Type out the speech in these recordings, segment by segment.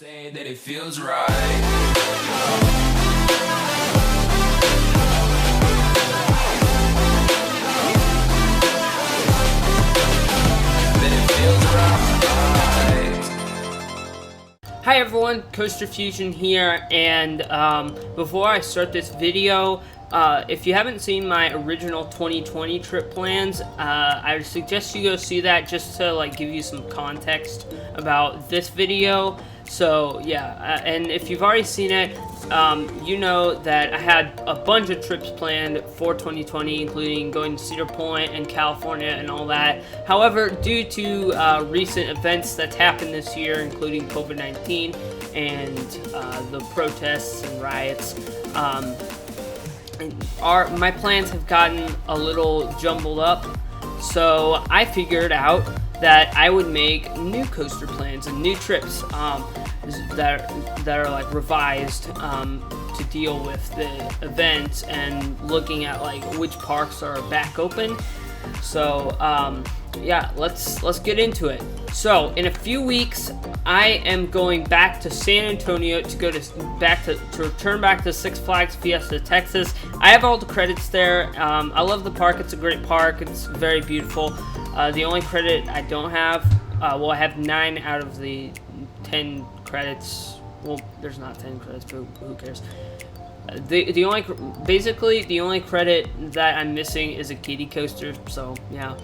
Say that it feels right. Hi everyone, Coaster Fusion here, and before I start this video, if you haven't seen my original 2020 trip plans, I would suggest you go see that just to like give you some context about this video. So yeah, and if you've already seen it, you know that I had a bunch of trips planned for 2020, including going to Cedar Point and California and all that. However, due to recent events that's happened this year, including COVID-19 and the protests and riots, my plans have gotten a little jumbled up. So I figured out that I would make new coaster plans and new trips that are like revised to deal with the events and looking at like which parks are back open. So yeah, let's get into it. So in a few weeks, I am going back to San Antonio to return back to Six Flags Fiesta, Texas. I have all the credits there. I love the park. It's a great park. It's very beautiful. The only credit I don't have, well, I have 9 out of the 10 credits. Well, there's not 10 credits, but who cares? The only credit that I'm missing is a kiddie coaster. So yeah,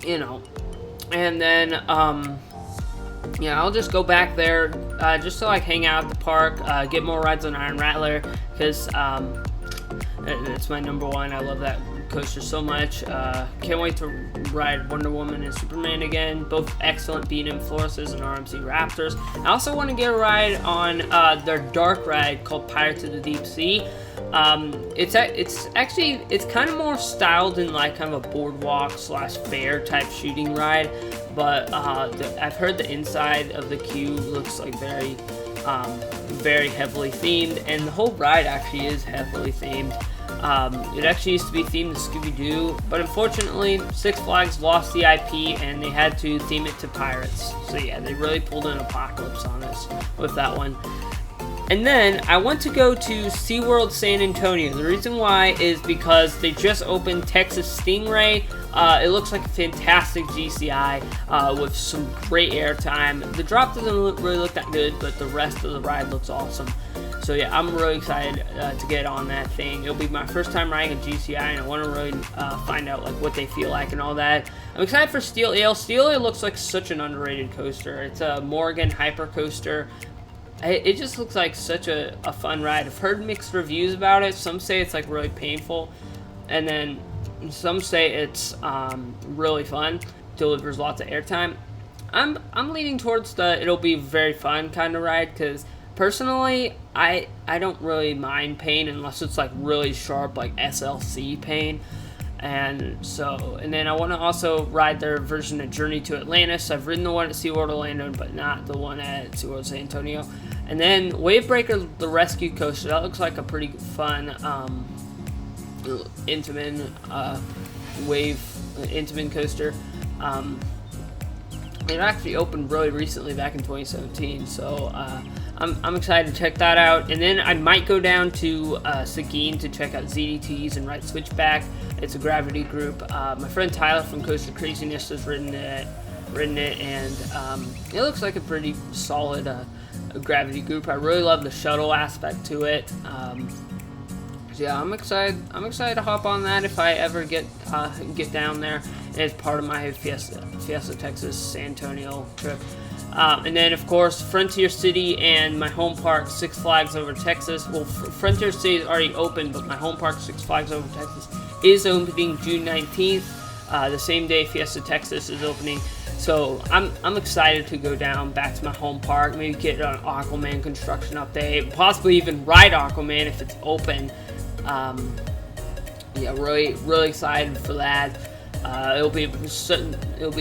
you know, and then yeah, I'll just go back there just to like hang out at the park, get more rides on Iron Rattler because it's my number one. I love that coaster so much. Can't wait to ride Wonder Woman and Superman again, both excellent B&M Floruses and RMC Raptors. I also want to get a ride on their dark ride called Pirates of the Deep Sea. It's kind of more styled in like kind of a boardwalk / fair type shooting ride, but I've heard the inside of the queue looks like very heavily themed, and the whole ride actually is heavily themed. It actually used to be themed to Scooby-Doo, but unfortunately Six Flags lost the IP and they had to theme it to pirates. So yeah, they really pulled an apocalypse on us with that one. And then I want to go to SeaWorld San Antonio. The reason why is because they just opened Texas Stingray. It looks like a fantastic GCI with some great airtime. The drop doesn't really look that good, but the rest of the ride looks awesome. So yeah, I'm really excited to get on that thing. It'll be my first time riding a GCI, and I want to really find out like what they feel like and all that. I'm excited for Steel Ale. Steel Ale looks like such an underrated coaster. It's a Morgan Hyper Coaster. It just looks like such a fun ride. I've heard mixed reviews about it. Some say it's like really painful, and then some say it's really fun. Delivers lots of airtime. I'm leaning towards the it'll be very fun kind of ride because personally I don't really mind pain unless it's like really sharp like SLC pain. And then I want to also ride their version of Journey to Atlantis. I've ridden the one at SeaWorld Orlando, but not the one at SeaWorld San Antonio. And then Wavebreaker, the Rescue Coaster. That looks like a pretty fun Intamin Intamin coaster. It actually opened really recently, back in 2017. So I'm excited to check that out. And then I might go down to Seguin to check out ZDTs and ride Switchback. It's a Gravity group. My friend Tyler from Coaster Craziness has ridden it, and it looks like a pretty solid Gravity group. I really love the shuttle aspect to it. So yeah, I'm excited to hop on that if I ever get down there as part of my Fiesta Texas San Antonio trip. And then, of course, Frontier City and my home park, Six Flags Over Texas. Well, Frontier City is already open, but my home park, Six Flags Over Texas, is opening June 19th, the same day Fiesta Texas is opening. So I'm excited to go down back to my home park, maybe get an Aquaman construction update, possibly even ride Aquaman if it's open. Yeah, really excited for that. It'll be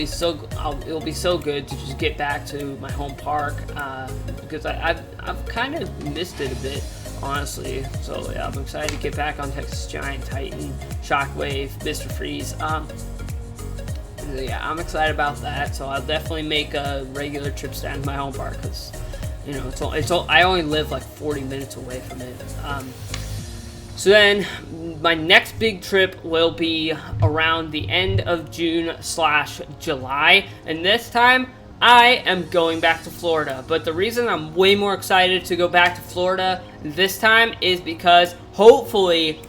so good to just get back to my home park because I've kind of missed it a bit, honestly. So yeah, I'm excited to get back on Texas Giant, Titan, Shockwave, Mr. Freeze. yeah, I'm excited about that. So I'll definitely make regular trips down to my home park because, you know, I only live like 40 minutes away from it. So then my next big trip will be around the end of June/July, and this time I am going back to Florida. But the reason I'm way more excited to go back to Florida this time is because hopefully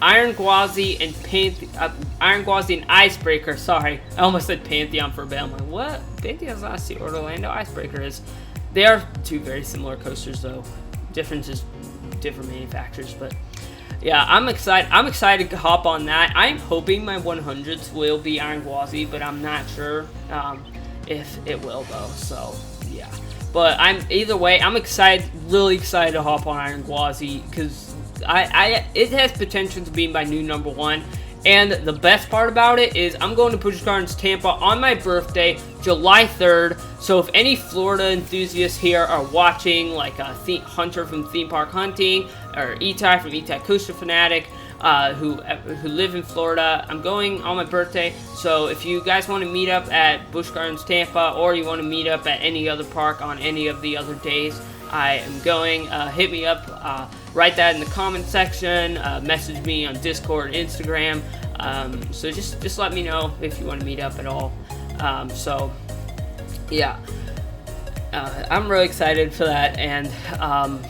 Iron Gwazi and Icebreaker, sorry, I almost said Pantheon for a bit. I'm like, what? Pantheon's not Sea Orlando, Icebreaker is. They are two very similar coasters though. Different manufacturers, but yeah, I'm excited to hop on that. I'm hoping my 100s will be Iron Gwazi, but I'm not sure if it will though. So yeah, but either way, I'm really excited to hop on Iron Gwazi because it has potential to be my new number one. And the best part about it is I'm going to Busch Gardens Tampa on my birthday, July 3rd. So if any Florida enthusiasts here are watching, like Hunter from Theme Park Hunting, or Itai from Itai Coaster Fanatic, who live in Florida, I'm going on my birthday. So if you guys want to meet up at Busch Gardens Tampa, or you want to meet up at any other park on any of the other days, I am going. Hit me up. Write that in the comment section. Message me on Discord, Instagram. So just let me know if you want to meet up at all. So yeah, I'm really excited for that, and I'm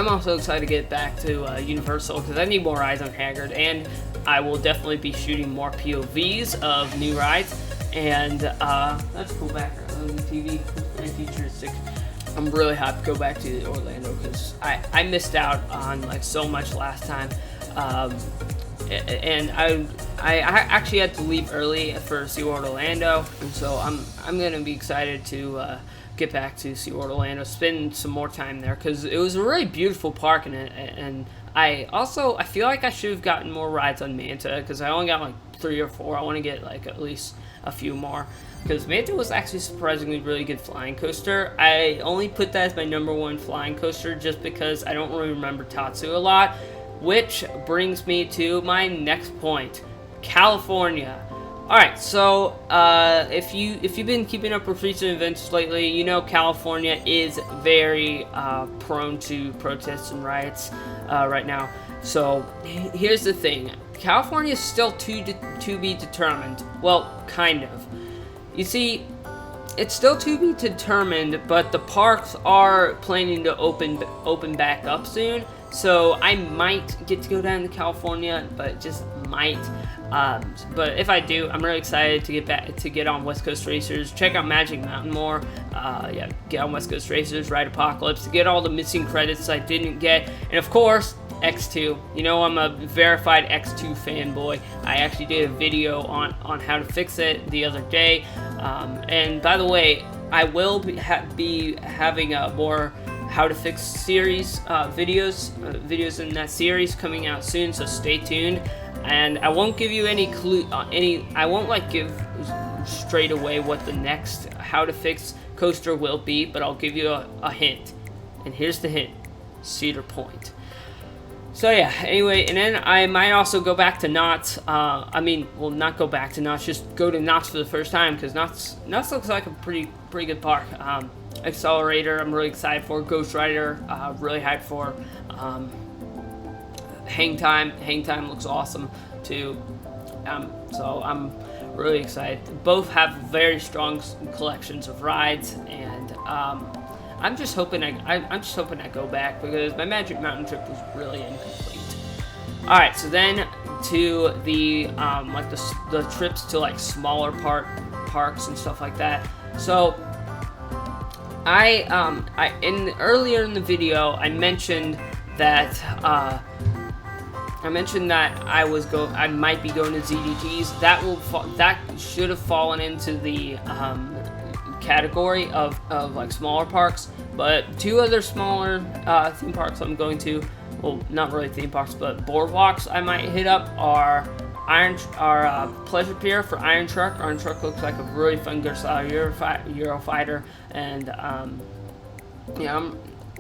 also excited to get back to Universal because I need more rides on Haggard, and I will definitely be shooting more POVs of new rides. And that's cool background on the TV. Very futuristic. I'm really happy to go back to Orlando because I missed out on like so much last time, and I actually had to leave early for SeaWorld Orlando, and so I'm gonna be excited to get back to SeaWorld Orlando, spend some more time there because it was a really beautiful park, and I feel like I should have gotten more rides on Manta because I only got like 3 or 4. I want to get like at least a few more. Because Manta was actually surprisingly really good flying coaster. I only put that as my number one flying coaster just because I don't really remember Tatsu a lot. Which brings me to my next point, California. Alright, so if you've been keeping up with recent events lately, you know California is very prone to protests and riots right now. So here's the thing, California is still to be determined. Well, kind of. You see, it's still to be determined, but the parks are planning to open back up soon. So I might get to go down to California, but just might. But if I do, I'm really excited to get on West Coast Racers. Check out Magic Mountain more. Yeah, get on West Coast Racers, Ride Apocalypse, to get all the missing credits I didn't get, and of course X2. You know I'm a verified X2 fanboy. I actually did a video on how to fix it the other day. And by the way, I will be having more how to fix series videos in that series coming out soon. So stay tuned. And I won't give you any clue. I won't like give straight away what the next how to fix coaster will be, but I'll give you a hint. And here's the hint: Cedar Point. So yeah, anyway, and then I might also go back to Knott's. Well, not go back to Knott's, just go to Knott's for the first time, because Knott's looks like a pretty good park. Accelerator, I'm really excited for. Ghost Rider, really hyped for. Hang Time looks awesome too. So I'm really excited. Both have very strong collections of rides, and I'm just hoping I go back because my Magic Mountain trip was really incomplete. All right, so then to the the trips to like smaller parks and stuff like that. So earlier in the video I mentioned that I might be going to ZDTs. That should have fallen into the category of like smaller parks, but 2 other smaller theme parks I'm going to, well, not really theme parks, but boardwalks I might hit up are Pleasure Pier for Iron Truck. Iron Truck looks like a really fun Eurofighter, and yeah,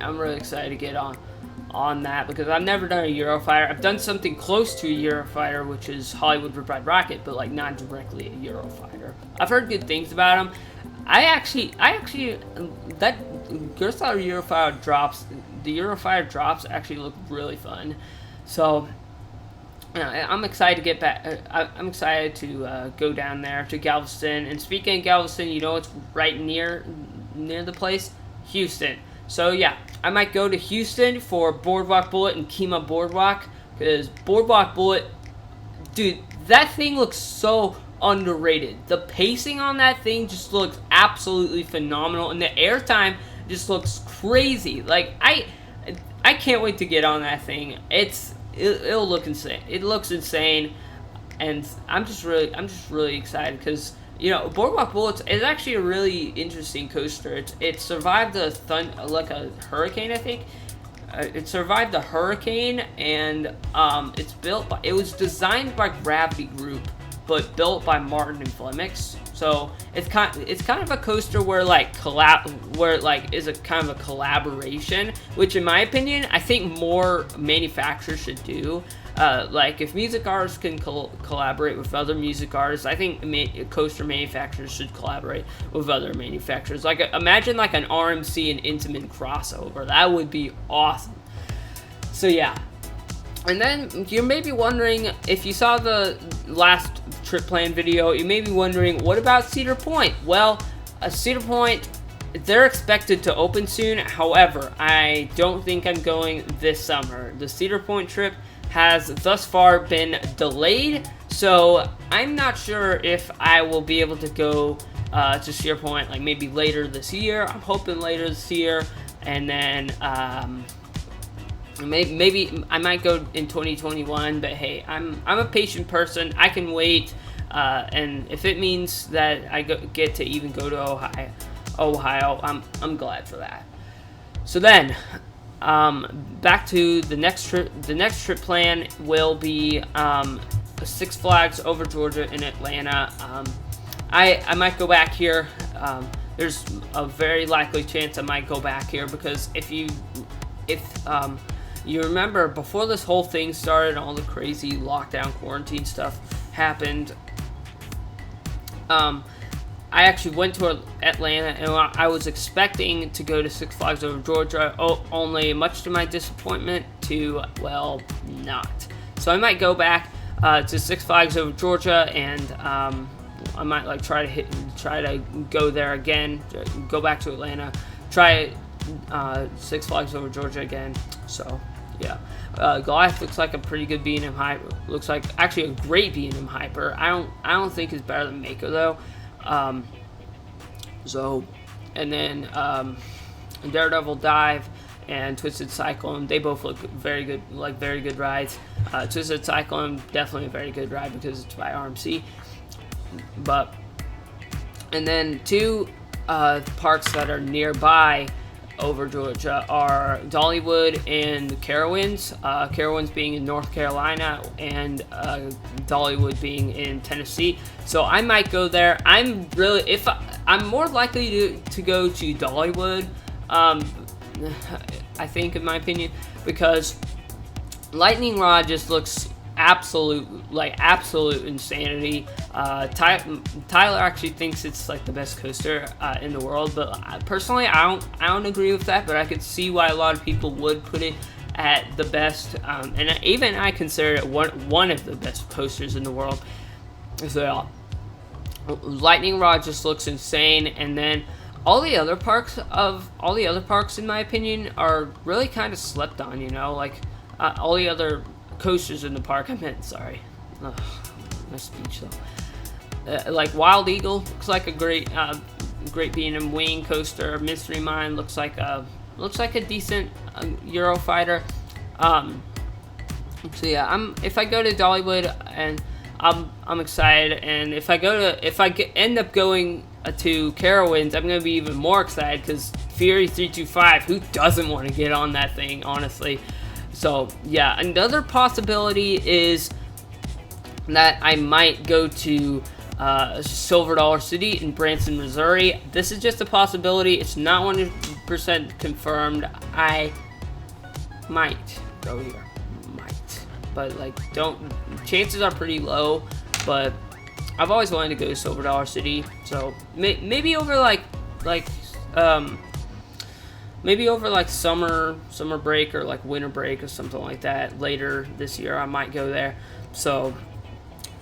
I'm really excited to get on on that, because I've never done a Eurofighter. I've done something close to a Eurofighter, which is Hollywood Replied Rocket, but like not directly a Eurofighter. I've heard good things about them. I actually, that Gerstlauer Eurofighter drops, the Eurofighter drops actually look really fun. So, I'm excited to get back. I'm excited to go down there to Galveston. And speaking of Galveston, you know it's right near the place, Houston. So yeah, I might go to Houston for Boardwalk Bullet and Kima Boardwalk, because Boardwalk Bullet, dude, that thing looks so underrated. The pacing on that thing just looks absolutely phenomenal, and the airtime just looks crazy. Like I can't wait to get on that thing. It'll look insane. It looks insane, and I'm just really excited because, you know, Boardwalk Bullets is actually a really interesting coaster. It survived a hurricane, I think. It survived a hurricane, and it was designed by Gravity Group, but built by Martin and Flemix. So it's kind of a coaster where is a kind of a collaboration, which in my opinion I think more manufacturers should do. Like if music artists can collaborate with other music artists, I think coaster manufacturers should collaborate with other manufacturers. Like imagine like an RMC and Intamin crossover. That would be awesome. So yeah. And then you may be wondering, if you saw the last trip plan video, you may be wondering, what about Cedar Point? Well, Cedar Point, they're expected to open soon. However, I don't think I'm going this summer. The Cedar Point trip has thus far been delayed, so I'm not sure if I will be able to go to Cedar Point like maybe later this year. I'm hoping later this year, and then maybe I might go in 2021, but hey, I'm a patient person. I can wait, and if it means that I get to even go to Ohio, I'm glad for that. So then, back to the next trip. The next trip plan will be Six Flags over Georgia in Atlanta. I might go back here. There's a very likely chance I might go back here because if you remember, before this whole thing started, all the crazy lockdown quarantine stuff happened, I actually went to Atlanta, and I was expecting to go to Six Flags over Georgia, only much to my disappointment not. So I might go back to Six Flags over Georgia, and I might like try to go there again, go back to Atlanta, try Six Flags over Georgia again. So yeah, Goliath looks like a pretty good B&M Hyper. Looks like actually a great B&M Hyper. I don't think it's better than Mako though. And then Daredevil Dive and Twisted Cyclone, they both look very good, like very good rides. Twisted Cyclone, definitely a very good ride because it's by RMC. And then two parks that are nearby over Georgia are Dollywood and Carowinds. Carowinds being in North Carolina and Dollywood being in Tennessee. So I might go there. I'm more likely to go to Dollywood, I think, in my opinion, because Lightning Rod just looks absolute insanity. Tyler actually thinks it's like the best coaster in the world, but personally I don't agree with that, but I could see why a lot of people would put it at the best, and even I consider it one of the best coasters in the world. So Lightning Rod just looks insane, and then all the other parks in my opinion are really kind of slept on, you know, like all the other coasters in the park. My speech though. Like Wild Eagle looks like a great B&M Wing coaster. Mystery Mine looks like a decent Eurofighter. So yeah, if I go to Dollywood, and I'm excited, and if I end up going to Carowinds, I'm gonna be even more excited because Fury 325. Who doesn't want to get on that thing, honestly? So yeah, another possibility is that I might go to Silver Dollar City in Branson, Missouri. This is just a possibility. It's not 100% confirmed. might go here. Might. But like, chances are pretty low, but I've always wanted to go to Silver Dollar City, so maybe over maybe over like summer break or like winter break or something like that later this year, I might go there. So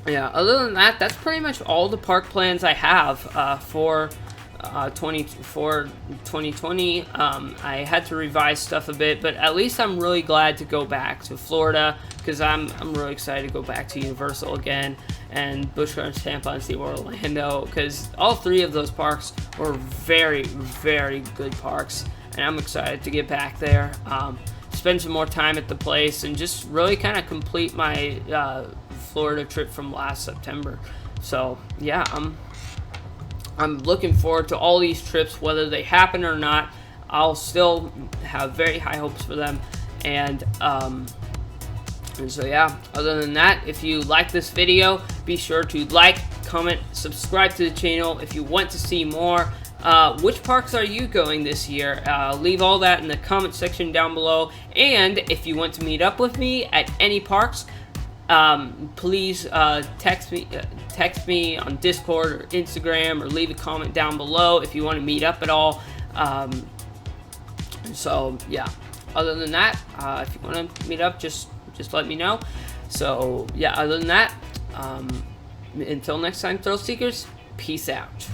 yeah, other than that, that's pretty much all the park plans I have for 2020. I had to revise stuff a bit, but at least I'm really glad to go back to Florida, because I'm really excited to go back to Universal again, and Busch Gardens Tampa and SeaWorld Orlando, because all three of those parks were very, very good parks, and I'm excited to get back there, spend some more time at the place, and just really kind of complete my Florida trip from last September. So yeah, I'm looking forward to all these trips, whether they happen or not. I'll still have very high hopes for them, and so yeah, other than that, if you like this video, be sure to like, comment, subscribe to the channel if you want to see more. Which parks are you going this year? Leave all that in the comment section down below, and if you want to meet up with me at any parks, please text me on Discord or Instagram, or leave a comment down below if you want to meet up at all. So yeah, other than that, if you want to meet up, just let me know. So yeah, other than that, until next time, thrill seekers, peace out.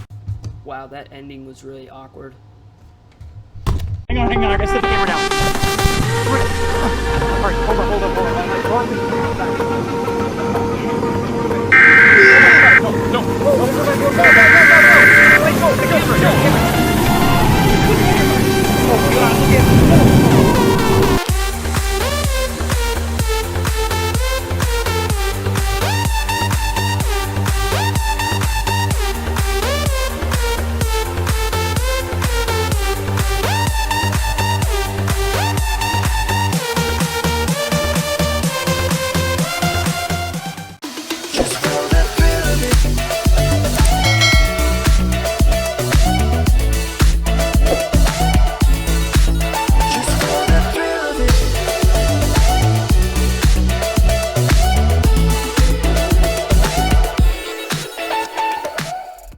Wow, that ending was really awkward. Hang on, I gotta set the camera down. Alright, hold on.